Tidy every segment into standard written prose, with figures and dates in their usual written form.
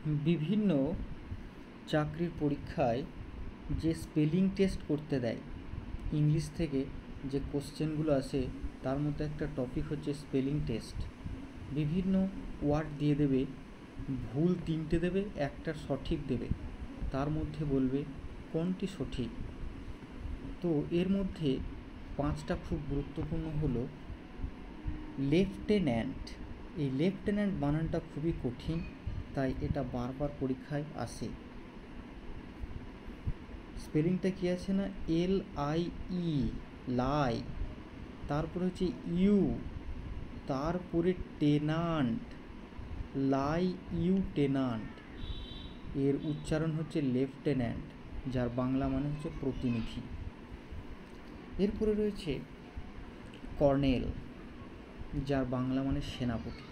বিভিন্ন চাকরির পরীক্ষায় যে স্পেলিং টেস্ট করতে দেয়, ইংলিশ থেকে যে কোশ্চেনগুলো আসে তার মধ্যে একটা টপিক হচ্ছে স্পেলিং টেস্ট। বিভিন্ন ওয়ার্ড দিয়ে দেবে, ভুল 3টে দেবে, একটা সঠিক দেবে, তার মধ্যে বলবে কোনটি সঠিক। তো এর মধ্যে 5টা খুব গুরুত্বপূর্ণ হলো লেফটেন্যান্ট। এই লেফটেন্যান্ট বানানটা খুবই কঠিন, তাই এটা বারবার পরীক্ষায় আসে। স্পেলিংটা কী আছে না, LIE, লাই, তারপরে হচ্ছে ইউ, তারপরে টেনান্ট, লাই ইউ টেনান্ট, এর উচ্চারণ হচ্ছে লেফটেন্যান্ট, যার বাংলা মানে হচ্ছে প্রতিনিধি। এরপরে রয়েছে কর্নেল, যার বাংলা মানে সেনাপতি।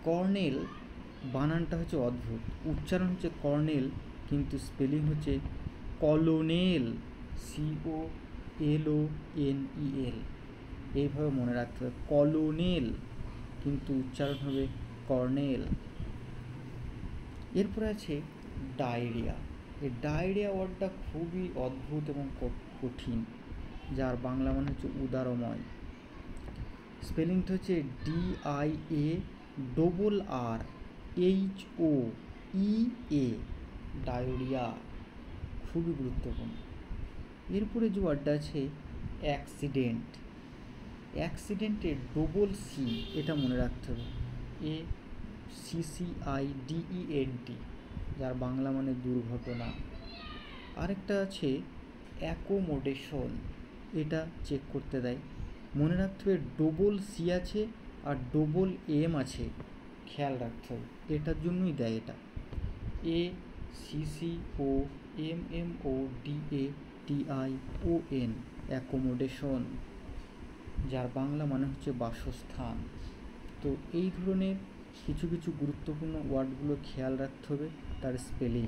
কর্নেল বানানটা হচ্ছে অদ্ভুত, উচ্চারণ হচ্ছে কর্নেল কিন্তু স্পেলিং হচ্ছে কলোনেল, COLONEL। এইভাবে মনে রাখতে হবে, কলোনেল কিন্তু উচ্চারণ হবে কর্নেল। এরপরে আছে ডায়রিয়া। এই ডায়রিয়া ওয়ার্ডটা খুবই অদ্ভুত এবং কঠিন, যার বাংলা মানে হচ্ছে উদারময়। স্পেলিংটা হচ্ছে DIARRHOEA, ডায়রিয়া, খুবই গুরুত্বপূর্ণ। এরপরে যে ওয়ার্ডটা আছে অ্যাক্সিডেন্ট। অ্যাক্সিডেন্টের C, এটা মনে রাখতে হবে, ACCIDENT, যার বাংলা মানে দুর্ঘটনা। আরেকটা আছে অ্যাকোমোডেশন, এটা চেক করতে দেয়, মনে রাখতে হবে C আছে আর M আছে, খেয়াল রাখতে হবে, এটার জন্যই দেয় এটা, ACCOMMODATION, অ্যাকোমোডেশন, যার বাংলা মানে হচ্ছে বাসস্থান। তো এই ধরনের কিছু কিছু গুরুত্বপূর্ণ ওয়ার্ডগুলো খেয়াল রাখতে হবে, তার স্পেলিং।